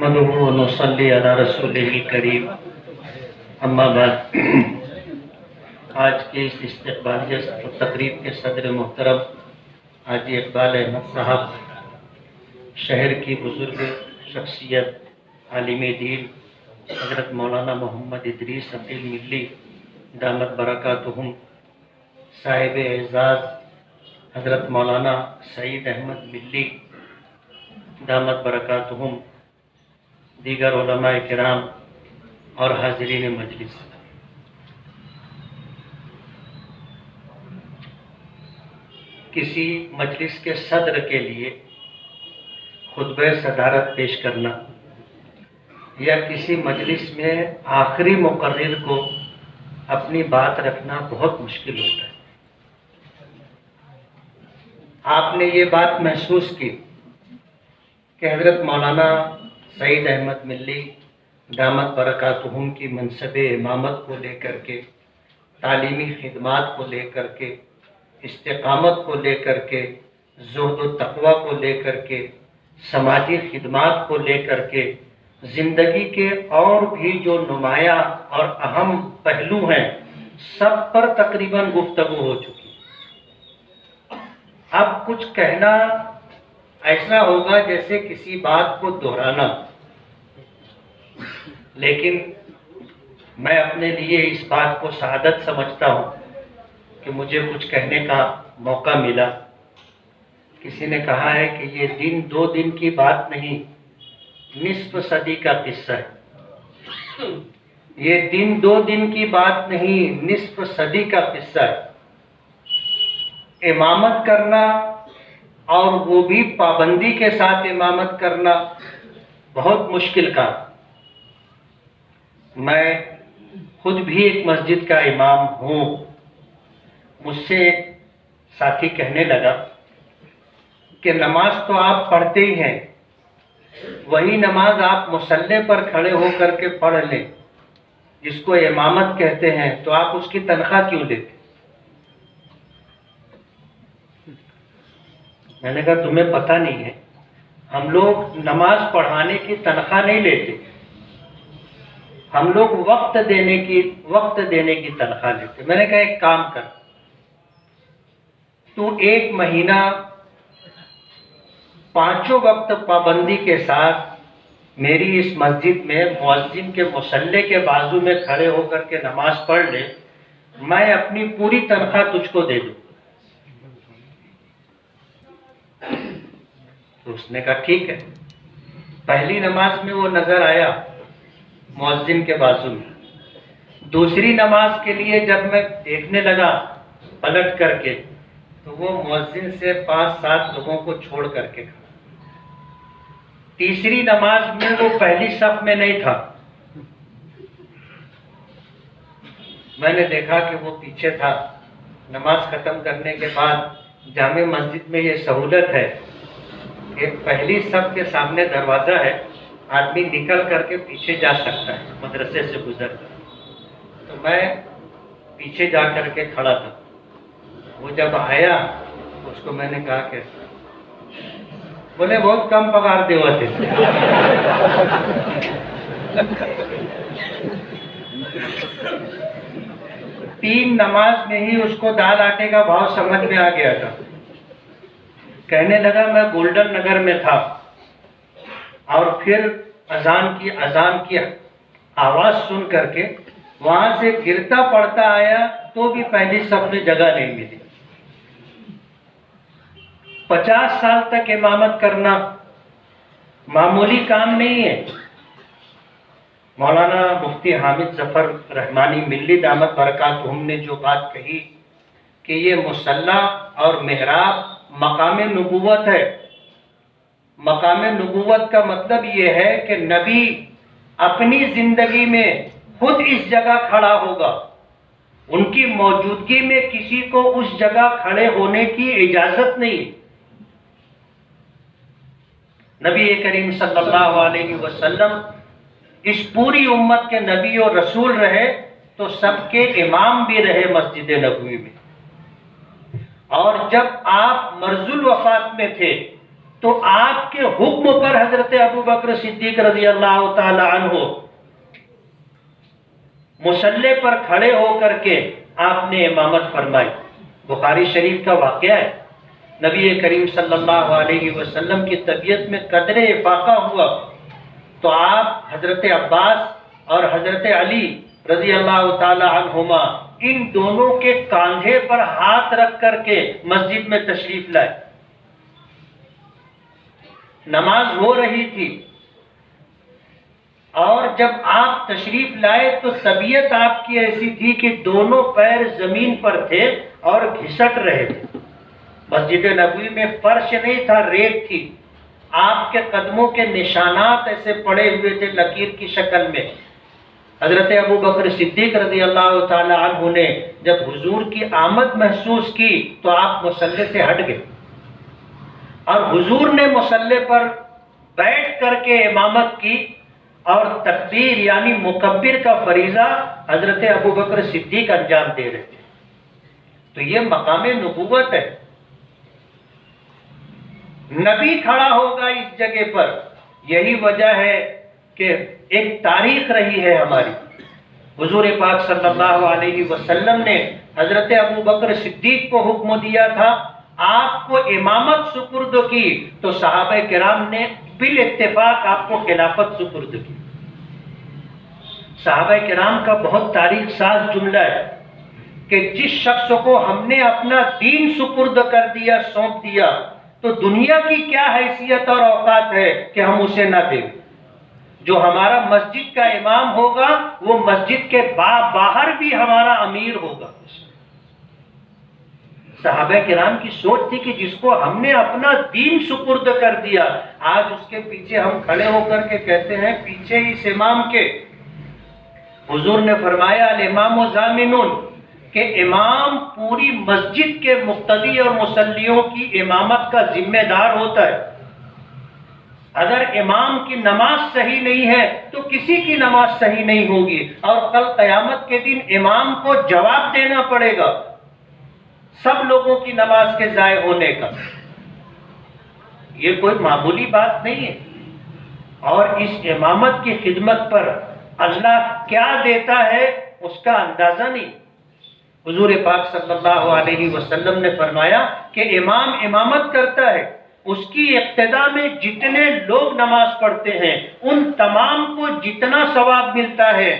نحمده ونصلي على رسوله الكريم اما بعد آج کے اس استقبالیہ تقریب کے صدر محترم حاجی اقبال احمد صاحب، شہر کی بزرگ شخصیت عالم دین حضرت مولانا محمد ادریس عقیل ملی دامت برکاتہم، صاحب اعزاز حضرت مولانا سعید احمد ملی دامت برکاتہم، دیگر علماء کرام اور حاضرین مجلس، کسی مجلس کے صدر کے لیے خطبہ صدارت پیش کرنا یا کسی مجلس میں آخری مقرر کو اپنی بات رکھنا بہت مشکل ہوتا ہے۔ آپ نے یہ بات محسوس کی کہ حضرت مولانا سعید احمد ملی دامت برکاتہم کی منصب امامت کو لے کر کے، تعلیمی خدمات کو لے کر کے، استقامت کو لے کر کے، زہد و تقوی کو لے کر کے، سماجی خدمات کو لے کر کے، زندگی کے اور بھی جو نمایاں اور اہم پہلو ہیں سب پر تقریباً گفتگو ہو چکی۔ اب کچھ کہنا ایسا ہوگا جیسے کسی بات کو دہرانا، لیکن میں اپنے لیے اس بات کو سعادت سمجھتا ہوں کہ مجھے کچھ کہنے کا موقع ملا۔ کسی نے کہا ہے کہ یہ دن دو دن کی بات نہیں، نصف صدی کا قصہ ہے۔ یہ دن دو دن کی بات نہیں، نصف صدی کا قصہ ہے۔ امامت کرنا اور وہ بھی پابندی کے ساتھ امامت کرنا بہت مشکل کام۔ میں خود بھی ایک مسجد کا امام ہوں۔ مجھ سے ایک ساتھی کہنے لگا کہ نماز تو آپ پڑھتے ہی ہیں، وہی نماز آپ مصلی پر کھڑے ہو کر کے پڑھ لیں جس کو امامت کہتے ہیں، تو آپ اس کی تنخواہ کیوں لیتے؟ میں نے کہا تمہیں پتہ نہیں ہے، ہم لوگ نماز پڑھانے کی تنخواہ نہیں لیتے، ہم لوگ وقت دینے کی تنخواہ لیتے۔ میں نے کہا ایک کام کر، تو ایک مہینہ 5 وقت پابندی کے ساتھ میری اس مسجد میں مؤذن کے مصلی کے بازو میں کھڑے ہو کر کے نماز پڑھ لے، میں اپنی پوری تنخواہ تجھ کو دے دوں۔ تو اس نے کہا ٹھیک ہے۔ پہلی نماز میں وہ نظر آیا مؤذن کے بازو میں، دوسری نماز کے لیے جب میں دیکھنے لگا پلٹ کر کے تو وہ مؤذن سے 5-7 لوگوں کو چھوڑ کر کے کھڑا۔ تیسری نماز میں وہ پہلی صف میں نہیں تھا، میں نے دیکھا کہ وہ پیچھے تھا۔ نماز ختم کرنے کے بعد جامع مسجد میں یہ سہولت ہے کہ پہلی صف کے سامنے دروازہ ہے، آدمی نکل کر کے پیچھے جا سکتا ہے مدرسے سے گزر کر۔ تو میں پیچھے جا کر کے کھڑا تھا۔ وہ جب آیا اس کو میں نے کہا کہ بولے بہت کم پگار دے ہوتے۔ 3 نماز میں ہی اس کو دال آٹے کا بھاؤ سمجھ میں آ گیا تھا۔ کہنے لگا میں گولڈن نگر میں تھا اور پھر اذان کی آواز سن کر کے وہاں سے گرتا پڑتا آیا تو بھی پہلی صف میں جگہ نہیں ملی۔ 50 سال تک امامت کرنا معمولی کام نہیں ہے۔ مولانا مفتی حامد ظفر رحمانی ملی دامت برکاتہم نے جو بات کہی کہ یہ مصلی اور محراب مقام نبوت ہے۔ مقام نبوت کا مطلب یہ ہے کہ نبی اپنی زندگی میں خود اس جگہ کھڑا ہوگا، ان کی موجودگی میں کسی کو اس جگہ کھڑے ہونے کی اجازت نہیں۔ نبی کریم صلی اللہ علیہ وسلم اس پوری امت کے نبی اور رسول رہے تو سب کے امام بھی رہے مسجد نبوی میں۔ اور جب آپ مرض الوفات میں تھے تو آپ کے حکم پر حضرت ابوبکر صدیق رضی اللہ تعالی عنہ مصلی پر کھڑے ہو کر کے آپ نے امامت فرمائی۔ بخاری شریف کا واقعہ ہے، نبی کریم صلی اللہ علیہ وسلم کی طبیعت میں قدر افاقہ ہوا تو آپ حضرت عباس اور حضرت علی رضی اللہ تعالی عنہما ان دونوں کے کاندھے پر ہاتھ رکھ کر کے مسجد میں تشریف لائے۔ نماز ہو رہی تھی اور جب آپ تشریف لائے تو طبیعت آپ کی ایسی تھی کہ دونوں پیر زمین پر تھے اور گھسٹ رہے تھے۔ مسجد نبوی میں فرش نہیں تھا، ریت تھی، آپ کے قدموں کے نشانات ایسے پڑے ہوئے تھے لکیر کی شکل میں۔ حضرت ابوبکر صدیق رضی اللہ تعالی عنہ نے جب حضور کی آمد محسوس کی تو آپ مصلی سے ہٹ گئے اور حضور نے مصلی پر بیٹھ کر کے امامت کی اور تکبیر یعنی مکبر کا فریضہ حضرت ابوبکر صدیق انجام دے رہے تھے۔ تو یہ مقام نبوت ہے، نبی کھڑا ہوگا اس جگہ پر۔ یہی وجہ ہے کہ ایک تاریخ رہی ہے ہماری۔ حضور پاک صلی اللہ علیہ وسلم نے حضرت ابوبکر صدیق کو حکم دیا تھا، آپ کو امامت سپرد کی تو صحابہ کرام نے بالاتفاق آپ کو خلافت سپرد کی۔ صحابہ کرام کا بہت تاریخ ساز جملہ ہے کہ جس شخص کو ہم نے اپنا دین سپرد کر دیا، سونپ دیا، تو دنیا کی کیا حیثیت اور اوقات ہے کہ ہم اسے نہ دیں۔ جو ہمارا مسجد کا امام ہوگا وہ مسجد کے باہر بھی ہمارا امیر ہوگا۔ صحابہ کرام کی سوچ تھی کہ جس کو ہم نے اپنا دین سپرد کر دیا، آج اس کے پیچھے ہم کھڑے ہو کر کے کہتے ہیں پیچھے اس امام کے۔ حضور نے فرمایا الامام ضامنون کہ امام پوری مسجد کے مقتدی اور مصلیوں کی امامت کا ذمہ دار ہوتا ہے۔ اگر امام کی نماز صحیح نہیں ہے تو کسی کی نماز صحیح نہیں ہوگی اور کل قیامت کے دن امام کو جواب دینا پڑے گا سب لوگوں کی نماز کے ضائع ہونے کا۔ یہ کوئی معمولی بات نہیں ہے، اور اس امامت کی خدمت پر اللہ کیا دیتا ہے اس کا اندازہ نہیں۔ حضور پاک صلی اللہ علیہ وسلم نے فرمایا کہ امام امامت کرتا ہے، اس کی اقتداء میں جتنے لوگ نماز پڑھتے ہیں ان تمام کو جتنا ثواب ملتا ہے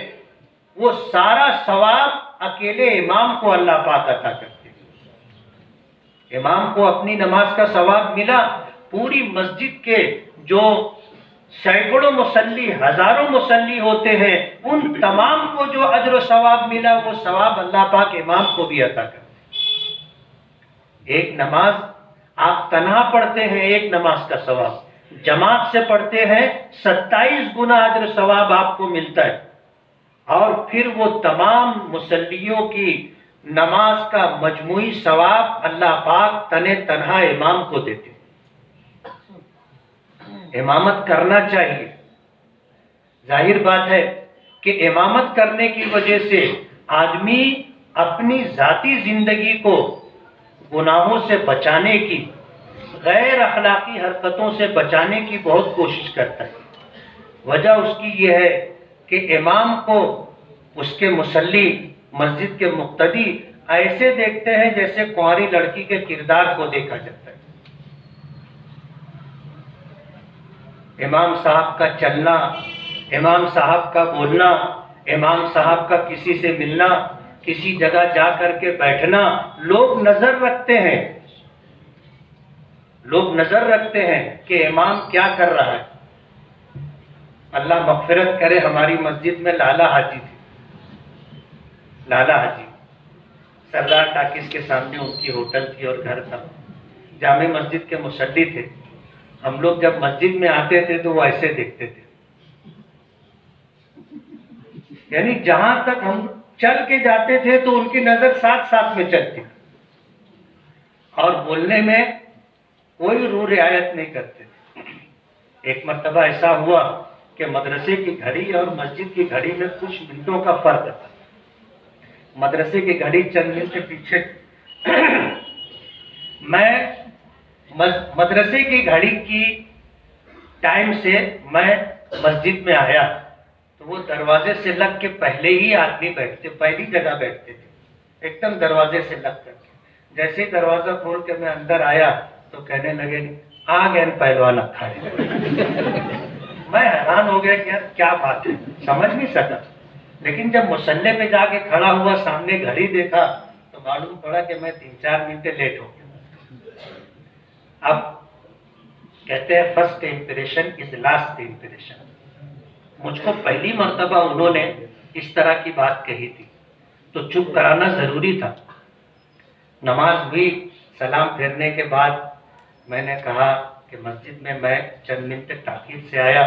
وہ سارا ثواب اکیلے امام کو اللہ پاک عطا کرتے ہیں۔ امام کو اپنی نماز کا ثواب ملا، پوری مسجد کے جو سینکڑوں مصلی، ہزاروں مصلی ہوتے ہیں ان تمام کو جو اجر و ثواب ملا وہ ثواب اللہ پاک امام کو بھی عطا کرتے ہیں۔ ایک نماز آپ تنہا پڑھتے ہیں، ایک نماز کا ثواب جماعت سے پڑھتے ہیں 27 گنا اجر ثواب آپ کو ملتا ہے، اور پھر وہ تمام مصلیوں کی نماز کا مجموعی ثواب اللہ پاک تنے تنہا امام کو دیتے ہیں۔ امامت کرنا چاہیے۔ ظاہر بات ہے کہ امامت کرنے کی وجہ سے آدمی اپنی ذاتی زندگی کو گناہوں سے بچانے کی، غیر اخلاقی حرکتوں سے بچانے کی بہت کوشش کرتا ہے۔ وجہ اس کی یہ ہے کہ امام کو اس کے مصلی، مسجد کے مقتدی ایسے دیکھتے ہیں جیسے کنواری لڑکی کے کردار کو دیکھا جاتا ہے۔ امام صاحب کا چلنا، امام صاحب کا بولنا، امام صاحب کا کسی سے ملنا، کسی جگہ جا کر کے بیٹھنا، لوگ نظر رکھتے ہیں، لوگ نظر رکھتے ہیں کہ امام کیا کر رہا ہے۔ اللہ مغفرت کرے، ہماری مسجد میں لالا حاجی تھے، لالا حاجی سردار ٹاکیز کے سامنے ان کی ہوٹل تھی اور گھر تھا، جامع مسجد کے مصلی تھے۔ ہم لوگ جب مسجد میں آتے تھے تو وہ ایسے دیکھتے تھے، یعنی جہاں تک ہم چل کے جاتے تھے تو ان کی نظر ساتھ ساتھ میں چلتی اور بولنے میں کوئی رو رعایت نہیں کرتے تھے۔ ایک مرتبہ ایسا ہوا کہ مدرسے کی گھڑی اور مسجد کی گھڑی میں کچھ منٹوں کا فرق تھا۔ مدرسے کی گھڑی چند منٹ کے پیچھے، میں مدرسے کی گھڑی کی ٹائم سے میں مسجد میں آیا تو وہ دروازے سے لگ کے پہلے ہی آدمی بیٹھتے، پہلی جگہ بیٹھتے تھے، ایک دم دروازے سے لگ کر کے۔ جیسے ہی دروازہ کھول کے میں اندر آیا تو کہنے لگے آ گئے پہلوان اکھاڑے۔ میں حیران ہو گیا کہ یار کیا بات ہے، سمجھ نہیں سکا، لیکن جب مصلی پہ جا کے کھڑا ہوا، سامنے گھڑی دیکھا تو معلوم پڑا کہ میں 3-4 منٹ لیٹ ہو گیا۔ اب کہتے ہیں first impression is last impression. مجھ کو پہلی مرتبہ انہوں نے اس طرح کی بات کہی تھی تو چپ کرانا ضروری تھا۔ نماز ہوئی، سلام پھیرنے کے بعد میں نے کہا کہ مسجد میں چند منٹ تاخیر سے آیا،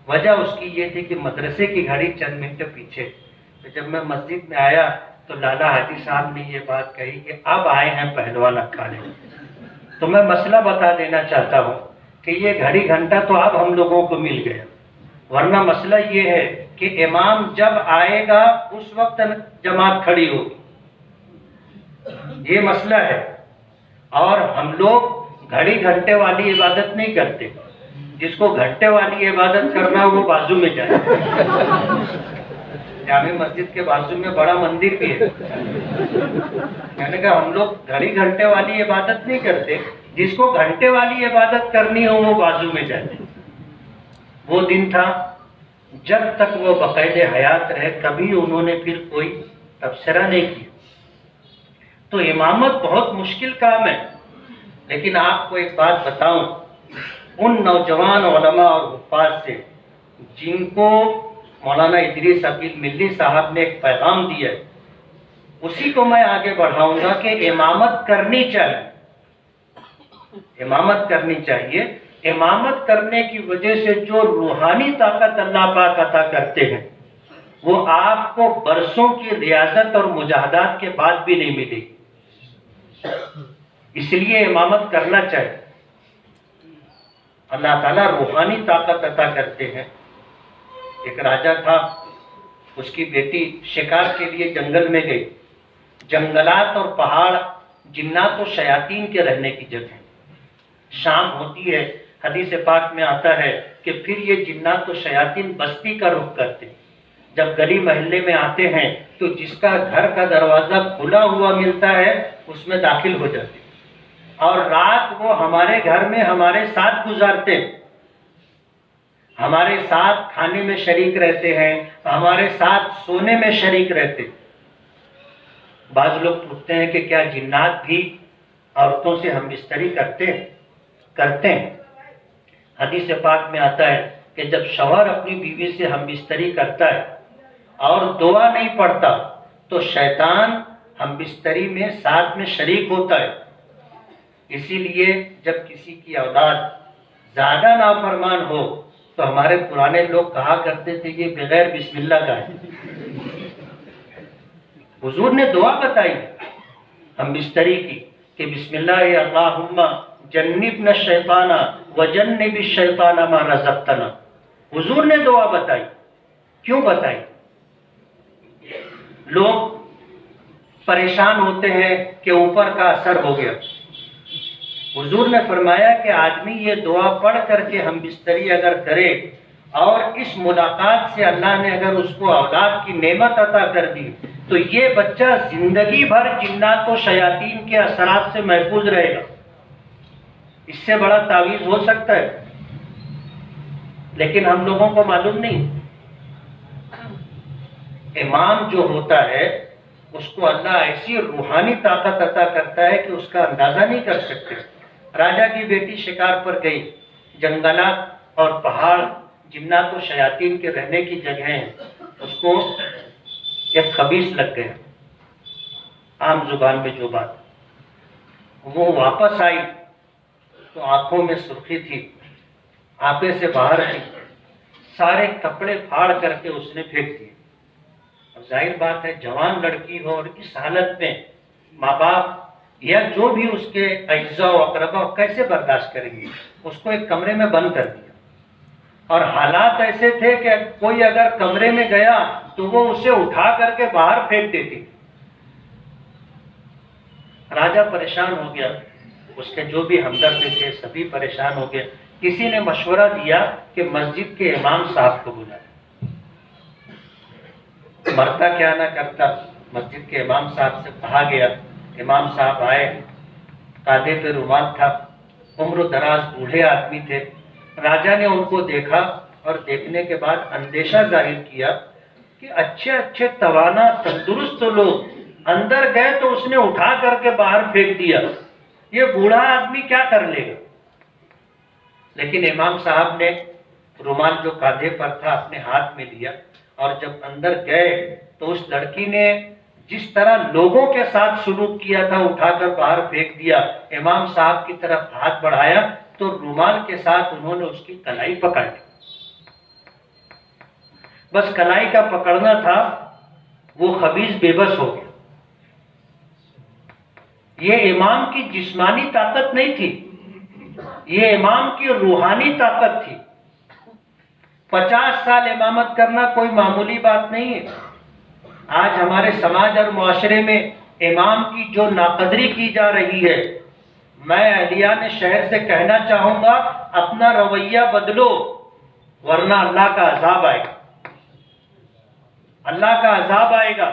وجہ اس کی یہ تھی کہ مدرسے کی گھڑی چند منٹ پیچھے۔ تو جب میں مسجد میں آیا تو لالا حاجی صاحب نے یہ بات کہی کہ اب آئے ہیں پہلوان اکھاڑے۔ تو میں مسئلہ بتا دینا چاہتا ہوں کہ یہ گھڑی گھنٹہ تو اب ہم لوگوں کو مل گیا، ورنہ مسئلہ یہ ہے کہ امام جب آئے گا اس وقت جماعت کھڑی ہوگی، یہ مسئلہ ہے۔ اور ہم لوگ گھڑی گھنٹے والی عبادت نہیں کرتے، جس کو گھنٹے والی عبادت کرنا وہ بازو میں جائے۔ جامع مسجد کے بازو میں بڑا مندر بھی ہے، میں نے کہا ہم لوگ گھڑی گھنٹے والی عبادت نہیں کرتے، جس کو گھنٹے والی عبادت کرنی ہو وہ بازو میں جائے۔ وہ دن تھا جب تک وہ بقید حیات رہے کبھی انہوں نے پھر کوئی تبصرہ نہیں کیا۔ تو امامت بہت مشکل کام ہے، لیکن آپ کو ایک بات بتاؤں، ان نوجوان علماء اور حفاظ سے جن کو مولانا ادریس عقیل ملی صاحب نے ایک پیغام دیا ہے، اسی کو میں آگے بڑھاؤں گا کہ امامت کرنی چاہیے، امامت کرنی چاہیے۔ امامت کرنے کی وجہ سے جو روحانی طاقت اللہ پاک عطا کرتے ہیں وہ آپ کو برسوں کی ریاضت اور مجاہدات کے بعد بھی نہیں ملے گی، اس لیے امامت کرنا چاہیے۔ اللہ تعالیٰ روحانی طاقت عطا کرتے ہیں۔ ایک راجا تھا، اس کی بیٹی شکار کے لیے جنگل میں گئی۔ جنگلات اور پہاڑ جنات و شیاطین کے رہنے کی جگہ، شام ہوتی ہے، حدیث پاک میں آتا ہے کہ پھر یہ جنات و شیاطین بستی کا رخ کرتے ہیں۔ جب گلی محلے میں آتے ہیں تو جس کا گھر کا دروازہ کھلا ہوا ملتا ہے اس میں داخل ہو جاتے ہیں، اور رات وہ ہمارے گھر میں ہمارے ساتھ گزارتے ہیں، ہمارے ساتھ کھانے میں شریک رہتے ہیں، ہمارے ساتھ سونے میں شریک رہتے ہیں۔ بعض لوگ پوچھتے ہیں کہ کیا جنات بھی عورتوں سے ہم بستری کرتے ہیں؟ حدیث پاک میں آتا ہے کہ جب شوہر اپنی بیوی سے ہم بستری کرتا ہے اور دعا نہیں پڑھتا تو شیطان ہم بستری میں ساتھ میں شریک ہوتا ہے۔ اسی لیے جب کسی کی اولاد زیادہ نافرمان ہو تو ہمارے پرانے لوگ کہا کرتے تھے یہ بغیر بسم اللہ کا ہے۔ حضور نے دعا بتائی ہم بستری کی کہ بسم اللہ اللہم جنبنا الشیطان وجنب الشیطان ما رزقتنا۔ حضور نے دعا بتائی، کیوں بتائی؟ لوگ پریشان ہوتے ہیں کہ اوپر کا اثر ہو گیا۔ حضور نے فرمایا کہ آدمی یہ دعا پڑھ کر کے ہم بستری اگر کرے اور اس ملاقات سے اللہ نے اگر اس کو اولاد کی نعمت عطا کر دی تو یہ بچہ زندگی بھر جنات و شیاطین کے اثرات سے محفوظ رہے گا۔ اس سے بڑا تعویذ ہو سکتا ہے، لیکن ہم لوگوں کو معلوم نہیں۔ امام جو ہوتا ہے اس کو اللہ ایسی روحانی طاقت عطا کرتا ہے کہ اس کا اندازہ نہیں کر سکتے۔ راجا کی بیٹی شکار پر گئی، جنگلات اور پہاڑ جنات و شیاطین کے رہنے کی جگہ ہیں، اس کو ایک خبیث لگ گیا، عام زبان میں جو بات۔ وہ واپس آئی تو آنکھوں میں سرخی تھی، آپے سے باہر تھی، سارے کپڑے پھاڑ کر کے اس نے پھینک دیے۔ اب ظاہر بات ہے جوان لڑکی ہو اور اس حالت میں ماں باپ یا جو بھی اس کے اجزاء و اقربا کیسے برداشت کریں گے؟ اس کو ایک کمرے میں بند کر دیا، اور حالات ایسے تھے کہ کوئی اگر کمرے میں گیا تو وہ اسے اٹھا کر کے باہر پھینک دیتی۔ راجا پریشان ہو گیا، اس کے جو بھی ہمدرد تھے سبھی پریشان ہو گئے. کسی نے مشورہ دیا کہ مسجد کے امام صاحب کو بلائیں. مرتا کیا نہ کرتا، مسجد کے امام صاحب سے کہا گیا. امام صاحب آئے، کاندھے پہ رومال تھا، عمر دراز بوڑھے آدمی تھے. راجا نے ان کو دیکھا اور دیکھنے کے بعد اندیشہ ظاہر کیا کہ اچھے اچھے توانا تندرست لوگ اندر گئے تو اس نے اٹھا کر کے باہر پھینک دیا، یہ بوڑھا آدمی کیا کر لے گا. لیکن امام صاحب نے رومال جو کاندھے پر تھا اپنے ہاتھ میں لیا، اور جب اندر گئے تو اس لڑکی نے جس طرح لوگوں کے ساتھ سلوک کیا تھا اٹھا کر باہر پھینک دیا. امام صاحب کی طرف ہاتھ بڑھایا تو رومال کے ساتھ انہوں نے اس کی کلائی پکڑ لی. بس کلائی کا پکڑنا تھا، وہ خبیث بے بس ہو گیا. یہ امام کی جسمانی طاقت نہیں تھی، یہ امام کی روحانی طاقت تھی. 50 سال امامت کرنا کوئی معمولی بات نہیں ہے. آج ہمارے سماج اور معاشرے میں امام کی جو ناقدری کی جا رہی ہے، میں اہلیان شہر سے کہنا چاہوں گا اپنا رویہ بدلو، ورنہ اللہ کا عذاب آئے گا. اللہ کا عذاب آئے گا.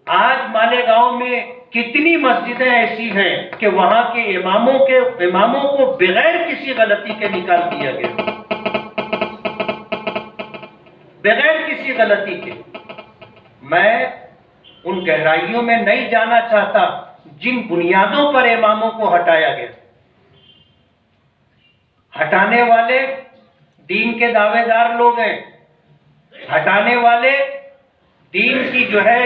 آج مالیگاؤں میں کتنی مسجدیں ایسی ہیں کہ وہاں کے اماموں کو بغیر کسی غلطی کے نکال دیا گیا، بغیر کسی غلطی کے. میں ان گہرائیوں میں نہیں جانا چاہتا جن بنیادوں پر اماموں کو ہٹایا گیا. ہٹانے والے دین کے دعوے دار لوگ ہیں، ہٹانے والے دین کی جو ہے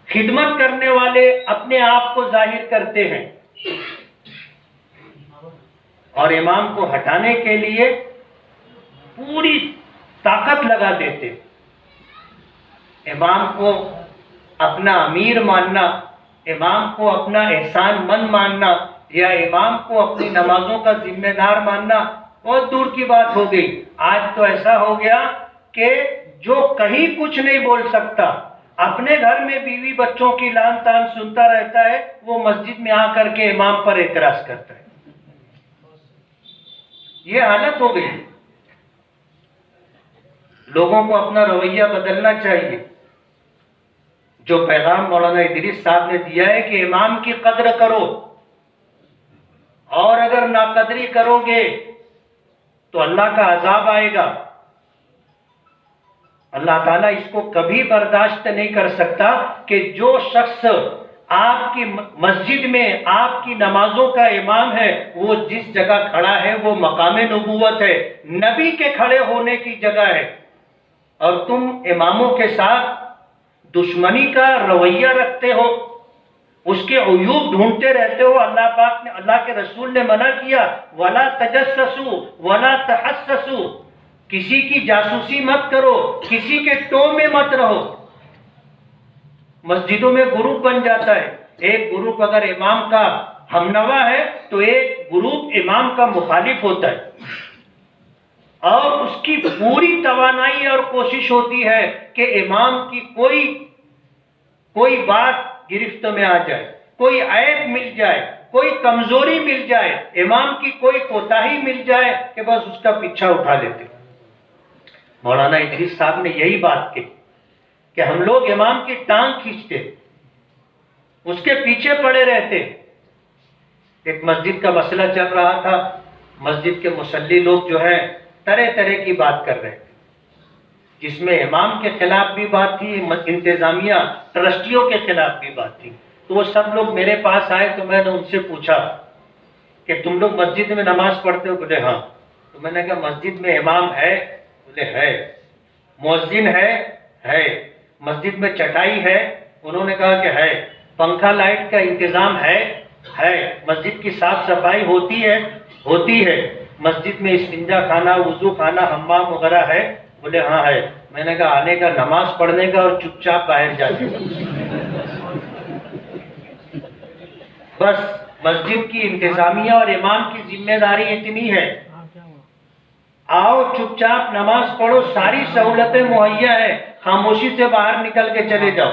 خدمت کرنے والے اپنے آپ کو ظاہر کرتے ہیں، اور امام کو ہٹانے کے لیے پوری طاقت لگا دیتے. امام کو اپنا امیر ماننا، امام کو اپنا احسان مند ماننا، یا امام کو اپنی نمازوں کا ذمہ دار ماننا بہت دور کی بات ہو گئی. آج تو ایسا ہو گیا کہ جو کہیں کچھ نہیں بول سکتا، اپنے گھر میں بیوی بچوں کی لان تان سنتا رہتا ہے، وہ مسجد میں آ کر کے امام پر اعتراض کرتا ہے. یہ حالت ہو گئی. لوگوں کو اپنا رویہ بدلنا چاہیے. جو پیغام مولانا ادریس صاحب نے دیا ہے کہ امام کی قدر کرو، اور اگر ناقدری کرو گے تو اللہ کا عذاب آئے گا. اللہ تعالیٰ اس کو کبھی برداشت نہیں کر سکتا کہ جو شخص آپ کی مسجد میں آپ کی نمازوں کا امام ہے، وہ جس جگہ کھڑا ہے وہ مقام نبوت ہے، نبی کے کھڑے ہونے کی جگہ ہے، اور تم اماموں کے ساتھ دشمنی کا رویہ رکھتے ہو، اس کے عیوب ڈھونڈتے رہتے ہو. اللہ پاک نے، اللہ کے رسول نے منع کیا، وَلَا تَجَسَّسُوا وَلَا تَحَسَّسُوا، کسی کی جاسوسی مت کرو، کسی کے ٹو میں مت رہو. مسجدوں میں گروپ بن جاتا ہے، ایک گروپ اگر امام کا ہمنوا ہے تو ایک گروپ امام کا مخالف ہوتا ہے، اور اس کی پوری توانائی اور کوشش ہوتی ہے کہ امام کی کوئی بات گرفت میں آ جائے، کوئی عیب مل جائے، کوئی کمزوری مل جائے، امام کی کوئی کوتاہی مل جائے کہ بس اس کا پیچھا اٹھا لیتے. مولانا ادریس صاحب نے یہی بات کی کہ ہم لوگ امام کی ٹانگ کھینچتے، اس کے پیچھے پڑے رہتے. ایک مسجد کا مسئلہ چل رہا تھا، مسجد کے مصلی لوگ جو ہیں طرح طرح کی بات کر رہے تھے، جس میں امام کے خلاف بھی بات تھی، انتظامیہ ٹرسٹیوں کے خلاف بھی بات تھی. تو وہ سب لوگ میرے پاس آئے تو میں نے ان سے پوچھا کہ تم لوگ مسجد میں نماز پڑھتے ہو؟ بولے ہاں. تو میں نے کہا مسجد میں امام ہے؟ بولے ہے. مؤذن ہے. مسجد میں چٹائی ہے؟ انہوں نے کہا کہ ہے. پنکھا لائٹ کا انتظام ہے؟ مسجد کی صاف صفائی ہوتی ہے. مسجد میں استنجا خانہ، وضو خانہ، حمام وغیرہ ہے؟ بولے ہاں ہے. میں نے کہا آنے کا نماز پڑھنے کا اور چپ چاپ باہر جانے کا. بس مسجد کی انتظامیہ اور امام کی ذمہ داری اتنی ہے، آؤ چپ چاپ نماز پڑھو، ساری سہولتیں مہیا ہیں، خاموشی سے باہر نکل کے چلے جاؤ.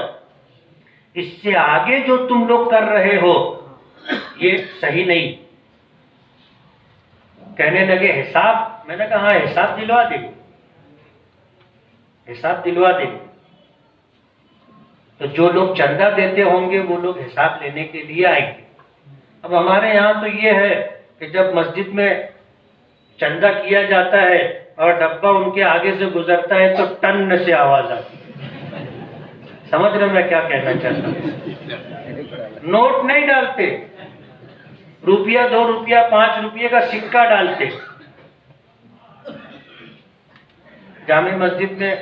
اس سے آگے جو تم لوگ کر رہے ہو یہ صحیح نہیں. کہنے لگے حساب. میں نے کہا ہاں حساب دلوا دیں گے، حساب دلوا دیں گے. تو جو لوگ چندہ دیتے ہوں گے وہ لوگ حساب لینے کے لیے آئیں گے. اب ہمارے یہاں تو یہ ہے کہ جب مسجد میں چندہ کیا جاتا ہے اور ڈبہ ان کے آگے سے گزرتا ہے تو ٹن سے آواز آتی ہے. سمجھ رہے میں کیا کہنا چاہتا ہوں؟ نوٹ نہیں ڈالتے، روپیہ 2 روپیہ 5 روپیے کا سکہ ڈالتے. جامع مسجد میں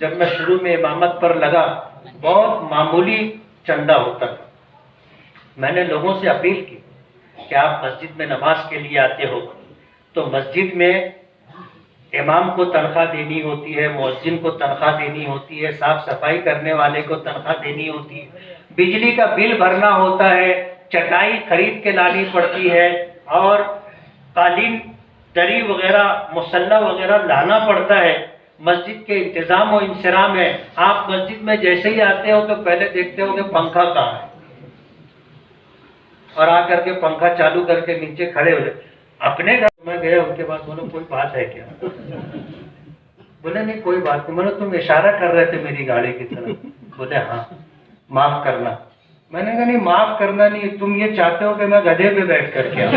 جب میں شروع میں امامت پر لگا بہت معمولی چندہ ہوتا تھا. میں نے لوگوں سے اپیل کی کہ آپ مسجد میں نماز کے لیے آتے ہو تو مسجد میں امام کو تنخواہ دینی ہوتی ہے، مؤذن کو تنخواہ دینی ہوتی ہے، صاف صفائی کرنے والے کو تنخواہ دینی ہوتی ہے، بجلی کا بل بھرنا ہوتا ہے، چٹائی خرید کے لانی پڑتی ہے اور قالین دری وغیرہ مصلی وغیرہ لانا پڑتا ہے. مسجد کے انتظام و انصرام ہے. آپ مسجد میں جیسے ہی آتے ہو تو پہلے دیکھتے ہو کہ پنکھا کہاں ہے اور آ کر کے پنکھا چالو کر کے نیچے کھڑے ہو جائے. اپنے گھر میں گئے ان کے پاس، بولو کوئی بات ہے کیا؟ بولے نہیں کوئی بات نہیں. بولے تم اشارہ کر رہے تھے میری گاڑی کی طرف. بولے ہاں معاف کرنا. میں نے کہا نہیں معاف کرنا نہیں، تم یہ چاہتے ہو کہ میں گدھے پہ بیٹھ کر کے آؤں.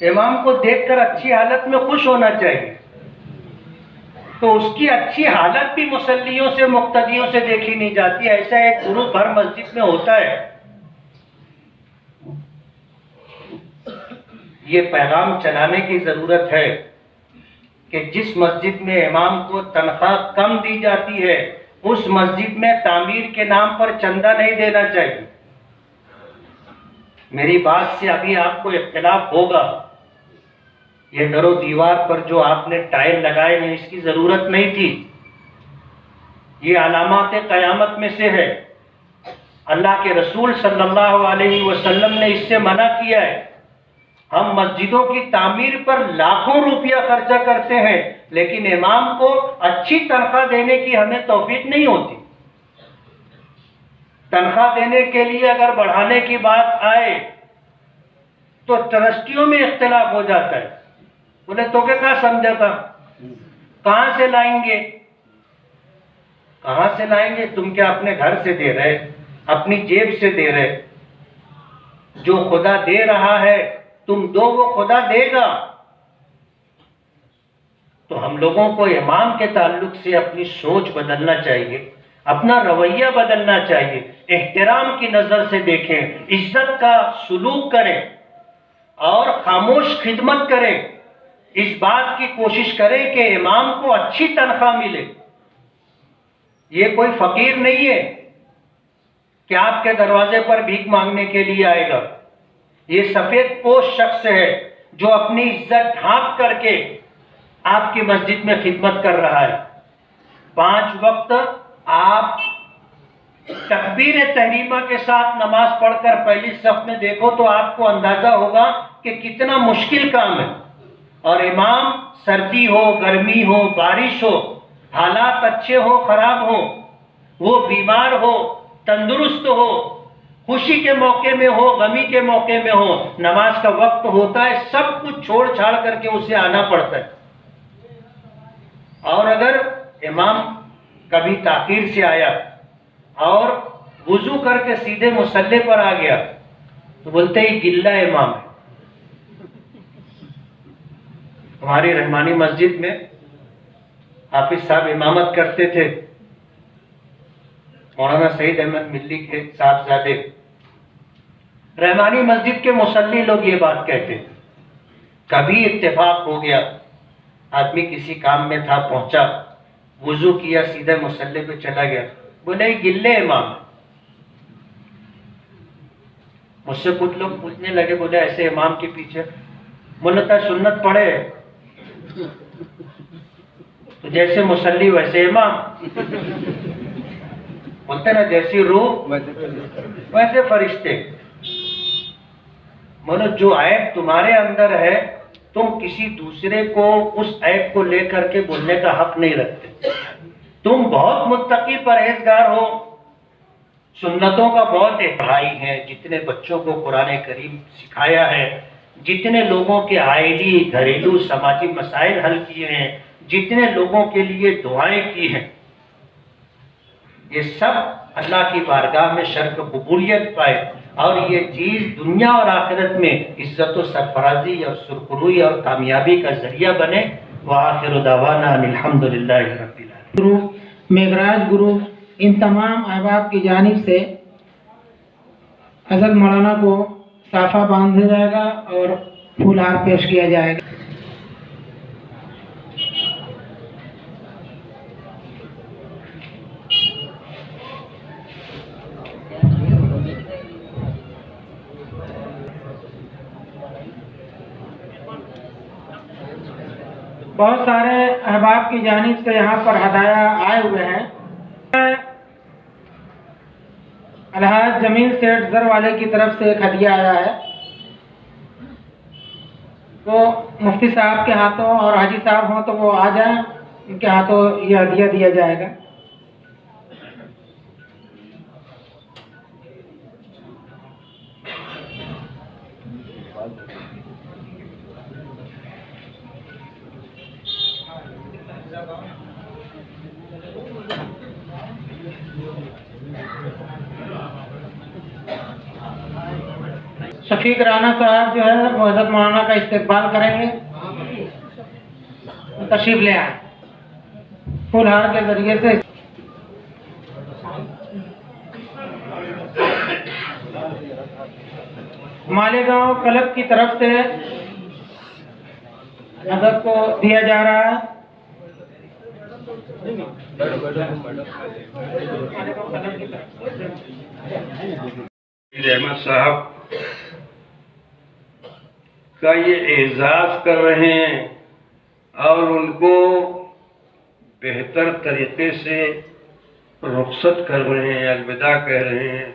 امام کو دیکھ کر اچھی حالت میں خوش ہونا چاہیے. تو اس کی اچھی حالت بھی مصلیوں سے مقتدیوں سے دیکھی نہیں جاتی. ایسا ایک گروپ ہر مسجد میں ہوتا ہے. یہ پیغام چلانے کی ضرورت ہے کہ جس مسجد میں امام کو تنخواہ کم دی جاتی ہے اس مسجد میں تعمیر کے نام پر چندہ نہیں دینا چاہیے. میری بات سے ابھی آپ کو اختلاف ہوگا. یہ در و دیوار پر جو آپ نے ٹائل لگائے ہیں اس کی ضرورت نہیں تھی. یہ علامات قیامت میں سے ہے. اللہ کے رسول صلی اللہ علیہ وسلم نے اس سے منع کیا ہے. ہم مسجدوں کی تعمیر پر لاکھوں روپیہ خرچہ کرتے ہیں لیکن امام کو اچھی تنخواہ دینے کی ہمیں توفیق نہیں ہوتی. تنخواہ دینے کے لیے اگر بڑھانے کی بات آئے تو ٹرسٹیوں میں اختلاف ہو جاتا ہے. بولے تو کیا سمجھا تھا، کہاں سے لائیں گے؟ کہاں سے لائیں گے؟ تم کیا اپنے گھر سے دے رہے، اپنی جیب سے دے رہے؟ جو خدا دے رہا ہے تم دو، وہ خدا دے گا. تو ہم لوگوں کو امام کے تعلق سے اپنی سوچ بدلنا چاہیے، اپنا رویہ بدلنا چاہیے. احترام کی نظر سے دیکھیں، عزت کا سلوک کریں اور خاموش خدمت کریں. اس بات کی کوشش کریں کہ امام کو اچھی تنخواہ ملے. یہ کوئی فقیر نہیں ہے کہ آپ کے دروازے پر بھیک مانگنے کے لیے آئے گا. یہ سفید پوش شخص ہے جو اپنی عزت ڈھانپ کر کے آپ کی مسجد میں خدمت کر رہا ہے. 5 وقت آپ تکبیر تحریمہ کے ساتھ نماز پڑھ کر پہلی صف میں دیکھو تو آپ کو اندازہ ہوگا کہ کتنا مشکل کام ہے. اور امام سردی ہو، گرمی ہو، بارش ہو، حالات اچھے ہو خراب ہو، وہ بیمار ہو تندرست ہو، خوشی کے موقع میں ہو غمی کے موقع میں ہو، نماز کا وقت ہوتا ہے، سب کچھ چھوڑ چھاڑ کر کے اسے آنا پڑتا ہے. اور اگر امام کبھی تاخیر سے آیا اور وضو کر کے سیدھے مصلی پر آ گیا تو بولتے ہی گلہ امام ہے. ہماری رحمانی مسجد میں حافظ صاحب امامت کرتے تھے، مولانا سعید احمد ملی کے صاحبزادے. رحمانی مسجد کے مصلی لوگ یہ بات کہتے ہیں. کبھی اتفاق ہو گیا، آدمی کسی کام میں تھا، پہنچا، وضو کیا، سیدھے مصلی پہ چلا گیا، بولے گلے امام. مجھ سے کچھ لوگ پوچھنے لگے، بولے ایسے امام کے پیچھے بولتا سنت پڑھے تو جیسے مصلی ویسے امام. بولتے نا جیسی روح ویسے فرشتے. مانو جو عیب تمہارے اندر ہے تم کسی دوسرے کو اس عیب کو لے کر کے بولنے کا حق نہیں رکھتے. تم بہت متقی پرہیزگار ہو، سنتوں کا بہت بھائی ہیں، جتنے بچوں کو قرآن کریم سکھایا ہے، جتنے لوگوں کے آئلی گھریلو سماجی مسائل حل کیے ہیں، جتنے لوگوں کے لیے دعائیں کی ہیں، یہ سب اللہ کی بارگاہ میں شرف قبولیت پائے اور یہ چیز دنیا اور آخرت میں عزت و سرفرازی اور سرخروئی اور کامیابی کا ذریعہ بنے۔ وآخر دعوانا ان الحمدللہ رب العالمین۔ گروپ میگراج گروپ ان تمام احباب کی جانب سے حضرت مولانا کو صافہ باندھا جائے گا اور پھول ہار پیش کیا جائے گا۔ بہت سارے احباب کی جانب سے یہاں پر ہدایہ آئے ہوئے ہیں۔ الحاج جمیل سیٹھ زر والے کی طرف سے ایک ہدیہ آیا ہے، وہ مفتی صاحب کے ہاتھوں اور حاجی صاحب ہوں تو وہ آ جائیں، ان کے ہاتھوں یہ ہدیہ دیا جائے گا۔ شفیق رانا صاحب جو ہے وہ حضرت مولانا کا استقبال کریں گے، تشریف لے آئیں پھول ہار کے ذریعے سے۔ مالیگاؤں کلب کی طرف سے حضرت کو دیا جا رہا ہے۔ احمد صاحب کا یہ اعزاز کر رہے ہیں اور ان کو بہتر طریقے سے رخصت کر رہے ہیں، الوداع کہہ رہے ہیں،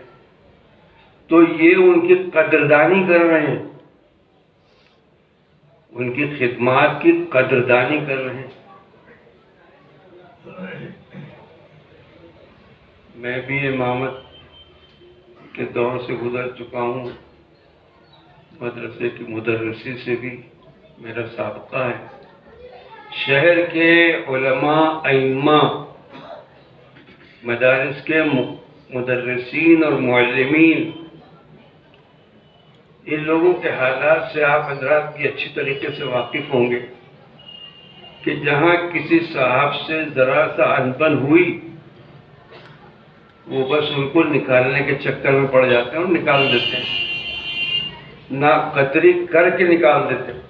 تو یہ ان کی قدردانی کر رہے ہیں، ان کی خدمات کی قدردانی کر رہے ہیں۔ میں بھی امامت کے دور سے گزر چکا ہوں، مدرسے کی مدرسی سے بھی میرا سابقہ ہے۔ شہر کے علماء، ائمہ، مدارس کے مدرسین اور معلمین، ان لوگوں کے حالات سے آپ حضرات بھی اچھی طریقے سے واقف ہوں گے کہ جہاں کسی صاحب سے ذرا سا انبن ہوئی، وہ بس ان کو نکالنے کے چکر میں پڑ جاتے ہیں اور نکال دیتے ہیں، ناقدری کر کے نکال دیتے ہیں،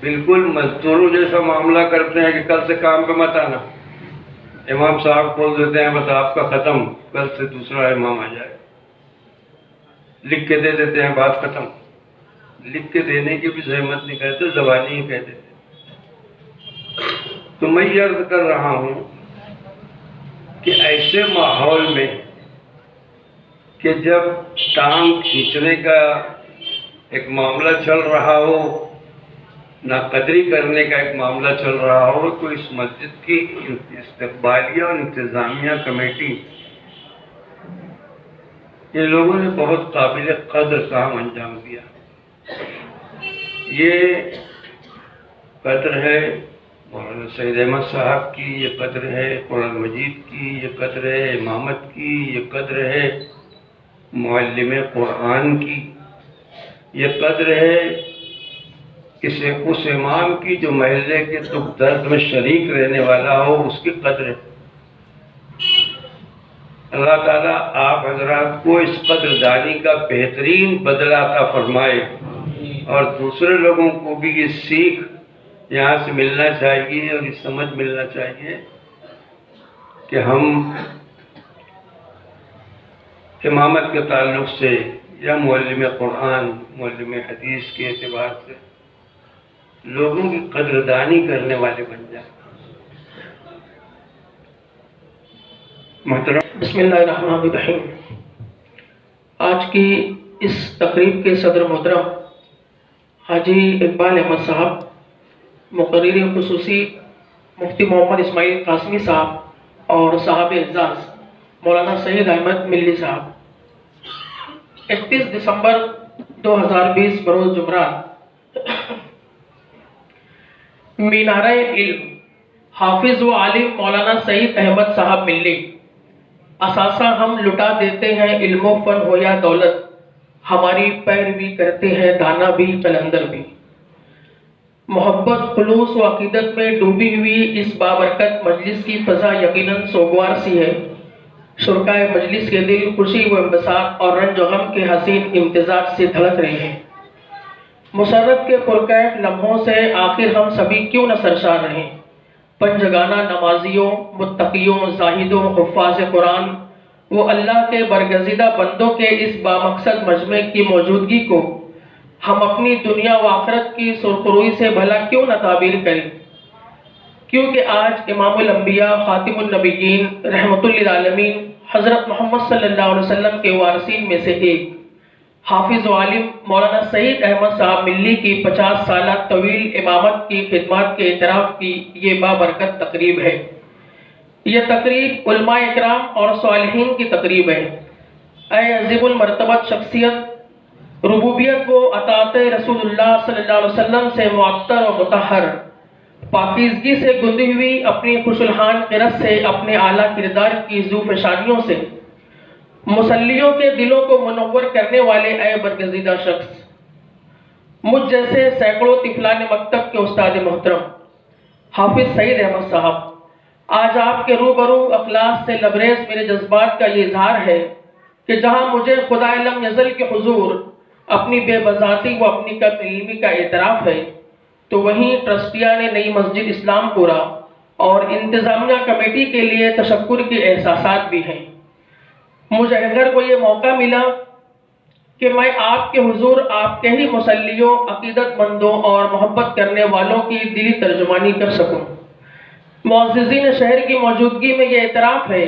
بالکل مزدوروں جیسا معاملہ کرتے ہیں کہ کل سے کام پہ مت آنا، امام صاحب کھول دیتے ہیں، بس آپ کا ختم، کل سے دوسرا امام آ جائے، لکھ کے دے دیتے ہیں، بات ختم۔ لکھ کے دینے کی بھی زحمت نہیں کرتے، زبانی ہی کہہ دیتے۔ تو میں یہ عرض کر رہا ہوں کہ ایسے ماحول میں کہ جب ٹانگ کھینچنے کا ایک معاملہ چل رہا ہو، ناقدری کرنے کا ایک معاملہ چل رہا ہو، تو اس مسجد کی استقبالیہ اور انتظامیہ کمیٹی، یہ لوگوں نے بہت قابل قدر کام انجام دیا۔ یہ قدر ہے مولانا سید احمد صاحب کی، یہ قدر ہے قرآن مجید کی، یہ قدر ہے امامت کی، یہ قدر ہے معلم قرآن کی، یہ قدر ہے اس امام کی جو محلے کے دکھ درد میں شریک رہنے والا ہو، اس کی قدر ہے۔ اللہ تعالیٰ آپ حضرات کو اس قدردانی کا بہترین بدلہ عطا فرمائے، اور دوسرے لوگوں کو بھی یہ سیکھ یہاں سے ملنا چاہیے اور یہ سمجھ ملنا چاہیے کہ ہم امامت کے تعلق سے یا معلم قرآن، معلم حدیث کے اعتبار سے لوگوں کی قدردانی کرنے والے بن جائیں۔ محترم، بسم اللہ الرحمن الرحیم۔ آج کی اس تقریب کے صدر محترم حاجی اقبال احمد صاحب، مقرر خصوصی مفتی محمد اسماعیل قاسمی صاحب اور صاحب اعزاز مولانا سید احمد ملی صاحب 31 دسمبر 2020 بروز جمعرات مینارہ علم حافظ و عالم مولانا سعید احمد صاحب ملی۔ اثاثہ ہم لٹا دیتے ہیں علم و فن ہو یا دولت، ہماری پیروی کرتے ہیں دانا بھی قلندر بھی۔ محبت خلوص و عقیدت میں ڈوبی ہوئی اس بابرکت مجلس کی فضا یقیناً سوگوار سی ہے۔ شرکائے مجلس کے دل خوشی و انبساط اور رنج و غم کے حسین امتزاج سے دھڑک رہے ہیں۔ مسرت کے پرکیف لمحوں سے آخر ہم سبھی کیوں نہ سرشار رہیں۔ پنجگانہ نمازیوں، متقیوں، زاہدوں، حفاظ قرآن وہ اللہ کے برگزیدہ بندوں کے اس بامقصد مجمع کی موجودگی کو ہم اپنی دنیا و آخرت کی سرخروئی سے بھلا کیوں نہ تعبیر کریں، کیونکہ آج امام الانبیاء خاتم النبیین رحمت للعالمین حضرت محمد صلی اللہ علیہ وسلم کے وارثین میں سے ایک حافظ و عالم مولانا سعید احمد صاحب ملی کی 50 سالہ طویل امامت کی خدمات کے اعتراف کی یہ بابرکت تقریب ہے۔ یہ تقریب علماء اکرام اور صالحین کی تقریب ہے۔ اے عظیم المرتبت شخصیت، ربوبیت و اطاعت رسول اللہ صلی اللہ علیہ وسلم سے معطر و مطہر، پاکیزگی سے گندی ہوئی اپنی خوشالحان قرت سے، اپنے اعلیٰ کردار کی ذو فشانیوں سے مسلیوں کے دلوں کو منور کرنے والے اے برگزیدہ شخص، مجھ جیسے سینکڑوں طفلان مکتب کے استاد محترم حافظ سعید احمد صاحب، آج آپ کے روبرو اخلاص سے لبریز میرے جذبات کا یہ اظہار ہے کہ جہاں مجھے خدا لم یزل کے حضور اپنی بے بذاتی و اپنی کم علمی کا اعتراف ہے، تو وہیں ٹرسٹیان نئی مسجد اسلام پورہ اور انتظامیہ کمیٹی کے لیے تشکر کے احساسات بھی ہیں۔ مجھے اگر کو یہ موقع ملا کہ میں آپ کے حضور آپ کے ہی مسلیوں، عقیدت مندوں اور محبت کرنے والوں کی دلی ترجمانی کر سکوں۔ معززین شہر کی موجودگی میں یہ اعتراف ہے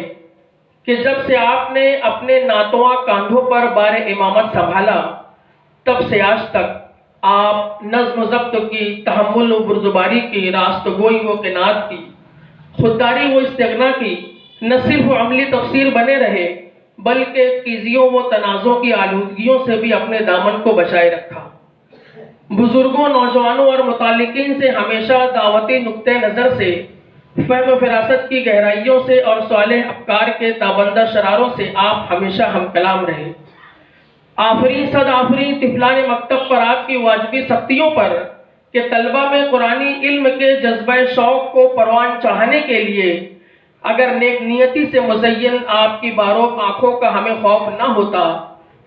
کہ جب سے آپ نے اپنے ناتواں کاندھوں پر بار امامت سنبھالا، تب سے آج تک آپ نظم و ضبط کی، تحمل و بردباری کی، راستگوئی و قناعت کی، خودداری و استغنا کی نہ صرف عملی تفسیر بنے رہے بلکہ قیزیوں و تنازع کی آلودگیوں سے بھی اپنے دامن کو بچائے رکھا۔ بزرگوں، نوجوانوں اور متعلقین سے ہمیشہ دعوتی نقطہ نظر سے، فہم و فراست کی گہرائیوں سے اور صالح افکار کے تابندہ شراروں سے آپ ہمیشہ ہم کلام رہے۔ آفرین صد آفرین طفلان مکتب پر آپ کی واجبی سختیوں پر کہ طلبہ میں قرآنی علم کے جذبہ شوق کو پروان چڑھانے کے لیے اگر نیک نیتی سے مزین آپ کی باروب آنکھوں کا ہمیں خوف نہ ہوتا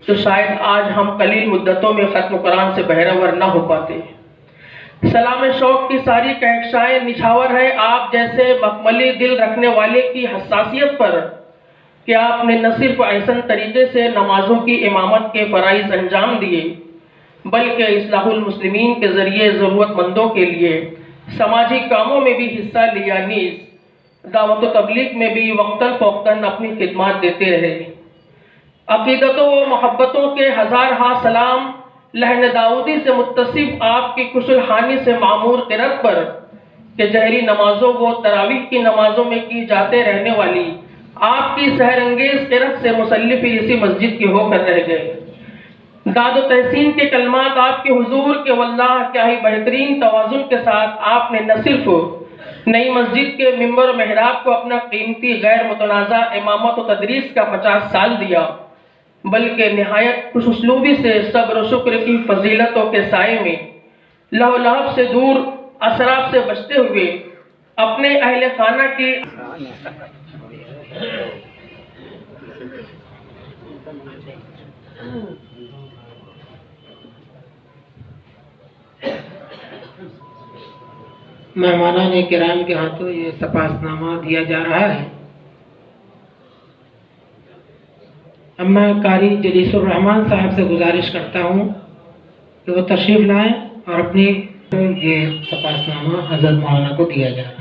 تو شاید آج ہم قلیل مدتوں میں ختم قرآن سے بہرور نہ ہو پاتے۔ سلام شوق کی ساری کہکشائیں نچھاور ہے آپ جیسے مخملی دل رکھنے والے کی حساسیت پر کہ آپ نے نہ صرف احسن طریقے سے نمازوں کی امامت کے فرائض انجام دیے بلکہ اصلاح المسلمین کے ذریعے ضرورت مندوں کے لیے سماجی کاموں میں بھی حصہ لیا، نیز دعوت و تبلیغ میں بھی وقتاً فوقتاً اپنی خدمات دیتے رہے۔ عقیدتوں و محبتوں کے ہزار ہا سلام لہن داؤدی سے متصف آپ کی خوشالحانی سے معمور قرت پر کہ جہری نمازوں و تراویح کی نمازوں میں کی جاتے رہنے والی آپ کی سحر انگیز قرت سے مسلف اسی مسجد کے ہو کر رہ گئے۔ داد و تحسین کے کلمات آپ کے حضور کے واللہ کیا ہی بہترین توازن کے ساتھ آپ نے نہ صرف نئی مسجد کے ممبر و محراب کو اپنا قیمتی غیر متنازع امامت و تدریس کا 50 سال دیا بلکہ نہایت خوش اسلوبی سے صبر و شکر کی فضیلتوں کے سائے میں لہو لہب سے دور، اسراف سے بچتے ہوئے اپنے اہل خانہ کی مہمانان کرام کے ہاتھوں یہ سپاسنامہ دیا جا رہا ہے۔ اب میں قاری جلیس الرحمان صاحب سے گزارش کرتا ہوں کہ وہ تشریف لائیں اور اپنی یہ سپاسنامہ حضرت مولانا کو دیا جائے۔